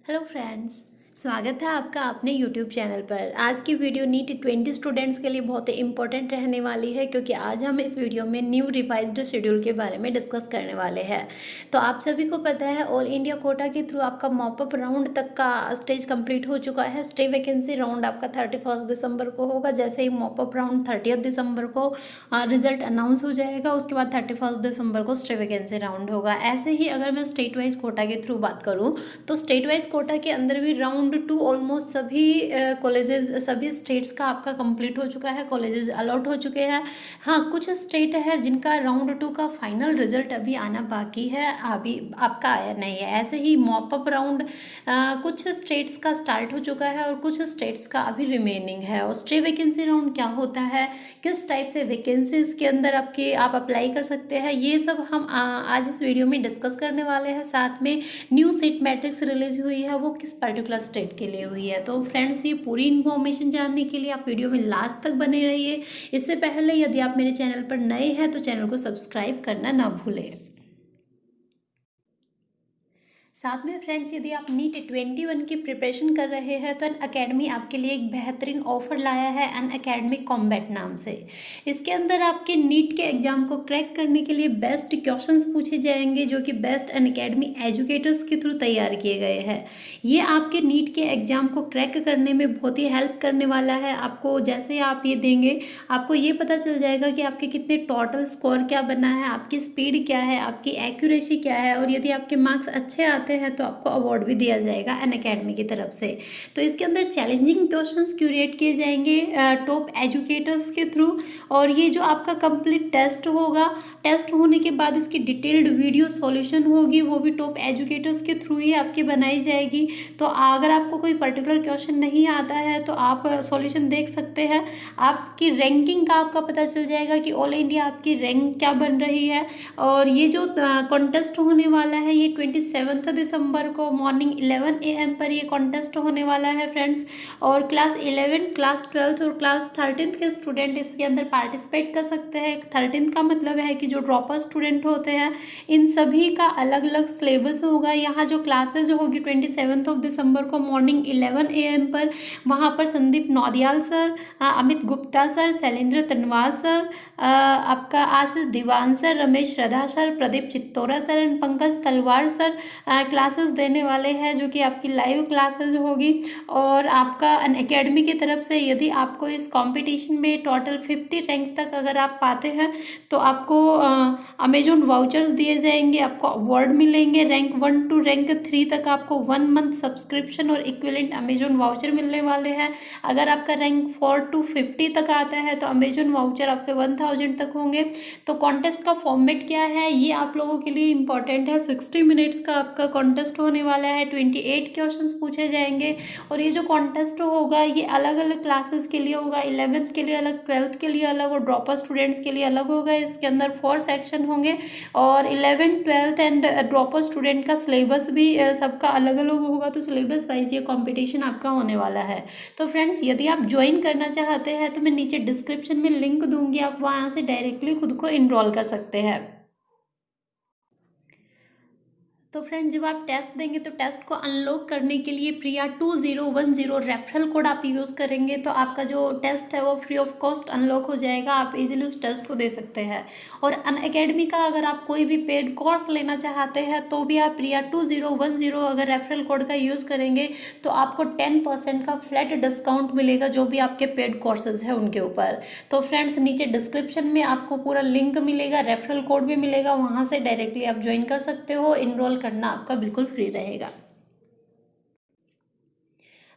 Hello friends, स्वागत है आपका अपने यूट्यूब चैनल पर। आज की वीडियो नीट 20 स्टूडेंट्स के लिए बहुत ही इंपॉर्टेंट रहने वाली है, क्योंकि आज हम इस वीडियो में न्यू रिवाइज्ड शेड्यूल के बारे में डिस्कस करने वाले हैं। तो आप सभी को पता है, ऑल इंडिया कोटा के थ्रू आपका मॉपअप राउंड तक का स्टेज कंप्लीट हो चुका है। स्टे वैकेंसी राउंड आपका 31 दिसंबर को होगा। जैसे ही मॉपअप राउंड 30 दिसंबर को रिजल्ट अनाउंस हो जाएगा, उसके बाद 31 दिसंबर को स्टे वैकेंसी राउंड होगा। ऐसे ही अगर मैं स्टेट वाइज कोटा के थ्रू बात करूँ तो स्टेट वाइज कोटा के अंदर भी राउंड 2 ऑलमोस्ट सभी कॉलेजेस, सभी स्टेट्स का आपका कंप्लीट हो चुका है। कॉलेजेस अलॉट हो चुके हैं। हाँ, कुछ स्टेट है जिनका राउंड 2 का फाइनल रिजल्ट अभी आना बाकी है, अभी आपका आया नहीं है। ऐसे ही मॉपअप राउंड कुछ स्टेट्स का स्टार्ट हो चुका है और कुछ स्टेट्स का अभी रिमेनिंग है। और स्टे वैकेंसी राउंड क्या होता है, किस टाइप से वैकेंसीज के अंदर आप अप्लाई कर सकते हैं, ये सब हम आज इस वीडियो में डिस्कस करने वाले हैं। साथ में न्यू सीट मैट्रिक्स रिलीज हुई है, वो किस पर्टिकुलर स्टेट के लिए हुई है। तो फ्रेंड्स, ये पूरी इन्फॉर्मेशन जानने के लिए आप वीडियो में लास्ट तक बने रहिए। इससे पहले यदि आप मेरे चैनल पर नए हैं तो चैनल को सब्सक्राइब करना ना भूलें। साथ में फ्रेंड्स, यदि आप नीट 21 की प्रिपरेशन कर रहे हैं तो अन अकेडमी आपके लिए एक बेहतरीन ऑफर लाया है, अन अकेडमी कॉम्बैट नाम से। इसके अंदर आपके नीट के एग्जाम को क्रैक करने के लिए बेस्ट क्वेश्चंस पूछे जाएंगे, जो कि बेस्ट अन अकेडमी एजुकेटर्स के थ्रू तैयार किए गए हैं। ये आपके नीट के एग्जाम को क्रैक करने में बहुत ही हेल्प करने वाला है। आपको जैसे ही आप ये देंगे, आपको ये पता चल जाएगा कि आपके कितने टोटल स्कोर क्या बना है, आपकी स्पीड क्या है, आपकी एक्यूरेसी क्या है। और यदि आपके मार्क्स अच्छे आते हैं तो आपको अवार्ड भी दिया जाएगा अन अकेडमी की तरफ से। तो इसके अंदर चैलेंजिंग क्वेश्चंस क्यूरेट किए जाएंगे टॉप एजुकेटर्स के थ्रू। और ये जो आपका कंप्लीट टेस्ट होगा, टेस्ट होने के बाद इसकी डिटेल्ड वीडियो सॉल्यूशन होगी, वो भी टॉप एजुकेटर्स के थ्रू ही आपकी बनाई जाएगी। तो अगर आपको कोई पर्टिकुलर क्वेश्चन नहीं आता है तो आप सॉल्यूशन देख सकते हैं। आपकी रैंकिंग का आपका पता चल जाएगा कि ऑल इंडिया आपकी रैंक क्या बन रही है। और ये जो कॉन्टेस्ट होने वाला है, ये 27 दिसंबर को मॉर्निंग 11 AM पर ये कॉन्टेस्ट होने वाला है फ्रेंड्स। और क्लास 11, क्लास 12 और क्लास 13 के स्टूडेंट इसके अंदर पार्टिसिपेट कर सकते हैं। 13 का मतलब है कि जो ड्रॉपर स्टूडेंट होते हैं, इन सभी का अलग अलग सिलेबस होगा। यहाँ जो क्लासेज होगी 27 दिसंबर को मॉर्निंग 11 AM पर, वहाँ पर Sandeep Naudiyal sir, Amit Gupta sir, Shailendra Tanwar sir, आपका Ashish Diwan sir, Ramesh Shraddha sir, Pradeep Chittaura sir and Pankaj Talwar sir classes देने वाले हैं, जो कि आपकी लाइव क्लासेस होगी। और आपका अन अकेडमी की तरफ से यदि आपको इस कंपटीशन में टोटल 50 रैंक तक अगर आप पाते हैं तो आपको अमेजोन वाउचर्स दिए जाएंगे, आपको अवार्ड मिलेंगे। रैंक 1 to रैंक 3 तक आपको 1 मंथ सब्सक्रिप्शन और इक्विवेलेंट अमेजोन वाउचर मिलने वाले हैं। अगर आपका रैंक 4 to 50 तक आता है तो अमेजोन वाउचर आपके 1000 तक होंगे। तो कॉन्टेस्ट का फॉर्मेट क्या है, ये आप लोगों के लिए इंपॉर्टेंट है। 60 मिनट्स का आपका कॉन्टेस्ट होने वाला है। 28 क्वेश्चंस पूछे जाएंगे। और ये जो कॉन्टेस्ट होगा, ये अलग अलग क्लासेस के लिए होगा। 11th के लिए अलग, 12th के लिए अलग और ड्रॉपर स्टूडेंट्स के लिए अलग होगा। इसके अंदर 4 सेक्शन होंगे। और 11th, 12th and dropper student का सिलेबस भी सबका अलग अलग होगा। तो सिलेबस वाइज ये कॉम्पिटिशन आपका होने वाला है। तो फ्रेंड्स, यदि आप ज्वाइन करना चाहते हैं तो मैं नीचे डिस्क्रिप्शन में लिंक दूंगी, आप वहाँ से डायरेक्टली खुद को इनरोल कर सकते हैं। तो फ्रेंड, जब आप टेस्ट देंगे तो टेस्ट को अनलॉक करने के लिए प्रिया 2010 रेफरल कोड आप यूज़ करेंगे तो आपका जो टेस्ट है वो फ्री ऑफ कॉस्ट अनलॉक हो जाएगा। आप इजीली उस टेस्ट को दे सकते हैं। और अन अकेडमी का अगर आप कोई भी पेड कोर्स लेना चाहते हैं तो भी आप प्रिया 2010 अगर रेफरल कोड का यूज़ करेंगे तो आपको 10% का फ्लैट डिस्काउंट मिलेगा, जो भी आपके पेड कोर्सेज है उनके ऊपर। तो फ्रेंड्स, नीचे डिस्क्रिप्शन में आपको पूरा लिंक मिलेगा, रेफरल कोड भी मिलेगा, वहाँ से डायरेक्टली आप ज्वाइन कर सकते हो। इनरोल करना आपका बिल्कुल फ्री रहेगा।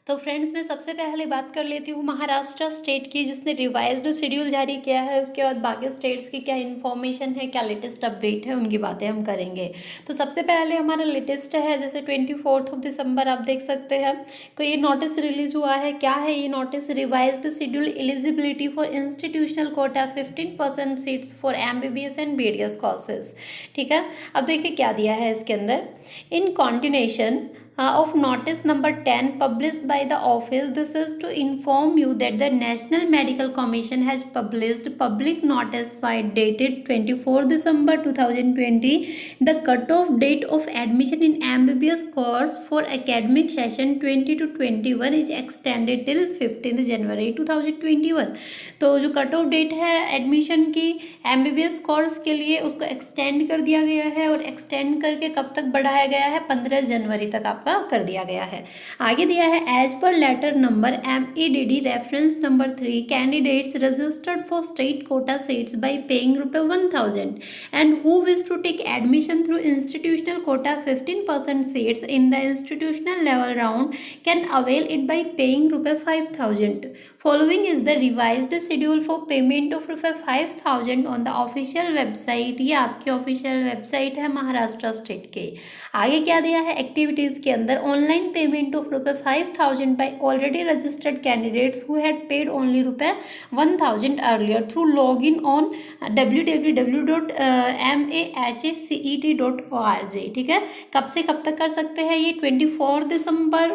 तो फ्रेंड्स, मैं सबसे पहले बात कर लेती हूँ महाराष्ट्र स्टेट की, जिसने रिवाइज्ड शेड्यूल जारी किया है। उसके बाद बाकी स्टेट्स की क्या इन्फॉर्मेशन है, क्या लेटेस्ट अपडेट है, उनकी बातें हम करेंगे। तो सबसे पहले हमारा लेटेस्ट है, जैसे 24 दिसंबर आप देख सकते हैं तो ये नोटिस रिलीज हुआ है। क्या है ये notice? Revised schedule eligibility for institutional quota 15% seats for MBBS and BDS courses. ठीक है, अब देखिए क्या दिया है इसके अंदर। In continuation of notice number 10 published by the office. This is to inform you that the National Medical Commission has published public notice by dated 24 December 2020. The cutoff date of admission in MBBS course for academic session 20 to 21 is extended till 15 January 2021. तो जो cut off date है admission की MBBS course के लिए उसको extend कर दिया गया है, और एक्सटेंड करके कब तक बढ़ाया गया है, 15 जनवरी तक आपका कर दिया गया है। आगे दिया है as per letter number MEDD reference number 3 candidates registered for state quota seats by paying ₹1000 and who wish to take admission through institutional quota 15% seats in the institutional level round can avail it by paying ₹5000। Following is the revised schedule for payment of ₹5000 on the official website. ये आपकी official website है Maharashtra state के। आगे क्या दिया है activities के अंदर, online payment of ₹5000 by already registered candidates who had paid only ₹1000 earlier through log in on www.mahcet.org। ठीक है, कब से कब तक कर सकते हैं ये 24 दिसंबर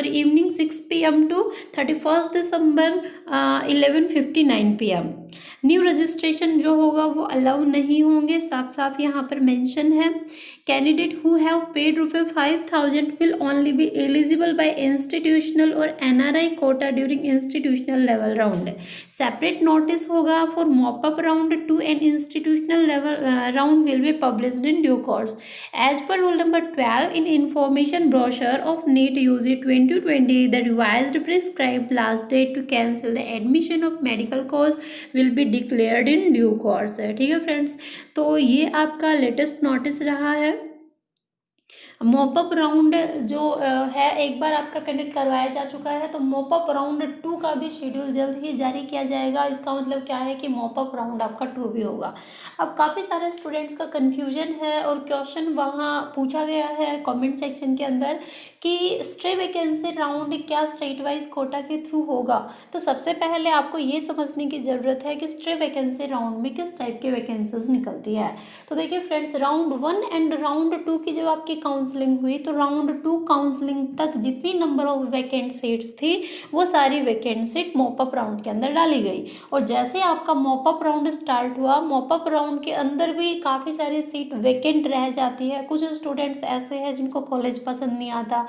इवनिंग 6 PM टू 31 दिसंबर 11:59 PM। न्यू रजिस्ट्रेशन जो होगा वो अलाउ नहीं होंगे, साफ साफ यहाँ पर मेंशन है। Candidate who have paid ₹5000 will only be eligible by institutional और NRI quota during institutional level round. Separate notice होगा for mop up round 2 and institutional level round will be published in due course as per rule number 12 in information brochure of NEET UG 2020। The revised prescribed last date to cancel the admission of medical course will be declared in due course है। ठीक है friends, तो ये आपका latest notice रहा है। Mop up round जो है एक बार आपका कंडक्ट करवाया जा चुका है, तो मॉपअप राउंड 2 का भी शेड्यूल जल्द ही जारी किया जाएगा। इसका मतलब क्या है कि मॉपअप राउंड आपका 2 भी होगा। अब काफ़ी सारे स्टूडेंट्स का कन्फ्यूजन है और क्वेश्चन वहाँ पूछा गया है कमेंट सेक्शन के अंदर कि स्ट्रे वैकेंसी राउंड क्या स्टेट वाइज कोटा के थ्रू होगा। तो सबसे पहले आपको ये समझने की ज़रूरत है कि स्ट्रे वैकेंसी राउंड में किस टाइप के वैकेंसीज निकलती है। तो देखिए फ्रेंड्स, राउंड 1 एंड राउंड 2 की जब आपकी काउंसलिंग हुई तो राउंड 2 काउंसलिंग तक जितनी नंबर ऑफ वैकेंट सीट्स थी वो सारी वैकेंट सीट मॉपअप राउंड के अंदर डाली गई। और जैसे आपका मॉपअप राउंड स्टार्ट हुआ, मॉपअप राउंड के अंदर भी काफ़ी सारी सीट वैकेंट रह जाती है। कुछ स्टूडेंट्स ऐसे हैं जिनको कॉलेज पसंद नहीं आता,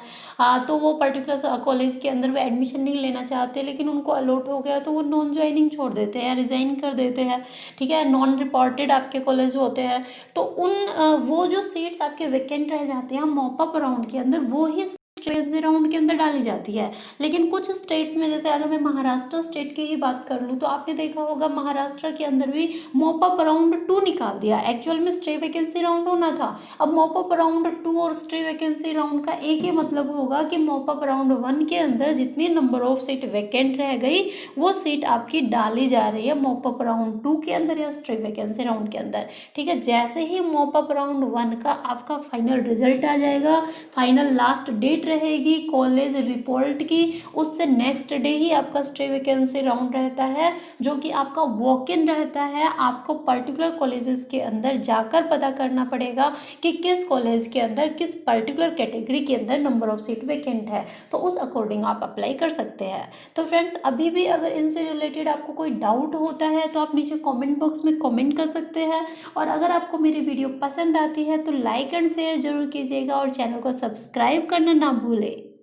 तो वो पर्टिकुलर कॉलेज के अंदर वो एडमिशन नहीं लेना चाहते, लेकिन उनको अलॉट हो गया तो वो नॉन ज्वाइनिंग छोड़ देते हैं या रिज़ाइन कर देते हैं। ठीक है, नॉन रिपोर्टेड आपके कॉलेज होते हैं, तो वो जो सीट्स आपके वैकेंट रह जाते हैं मॉपअप राउंड के अंदर, वो ही राउंड के अंदर डाली जाती है। लेकिन कुछ स्टेट्स में, जैसे अगर मैं महाराष्ट्र स्टेट की ही बात कर लूँ तो आपने देखा होगा महाराष्ट्र के अंदर भी मॉपअप राउंड 2 निकाल दिया। एक्चुअल में स्टे वैकेंसी राउंड होना था, अब मॉपअप राउंड 2 और स्टे वैकेंसी राउंड का एक ही मतलब होगा कि मॉपअप राउंड 1 के अंदर जितनी नंबर ऑफ सीट वैकेंट रह गई वो सीट आपकी डाली जा रही है मॉपअप राउंड 2 के अंदर या स्टे वैकेंसी राउंड के अंदर। ठीक है, जैसे ही मॉपअप राउंड 1 का आपका फाइनल रिजल्ट आ जाएगा, फाइनल लास्ट डेट रहेगी कॉलेज रिपोर्ट की, उससे नेक्स्ट डे ही आपका स्टे वैकेंसी राउंड रहता है, जो कि आपका वॉक इन रहता है। आपको पर्टिकुलर कॉलेजेस के अंदर जाकर पता करना पड़ेगा कि किस कॉलेज के अंदर किस पर्टिकुलर कैटेगरी के अंदर नंबर ऑफ सीट वैकेंट है, तो उस अकॉर्डिंग आप अप्लाई कर सकते हैं। तो फ्रेंड्स, अभी भी अगर इनसे रिलेटेड आपको कोई डाउट होता है तो आप नीचे कमेंट बॉक्स में कमेंट कर सकते हैं, और अगर आपको मेरी वीडियो पसंद आती है तो लाइक एंड शेयर जरूर कीजिएगा और चैनल को सब्सक्राइब करना ना भूलें।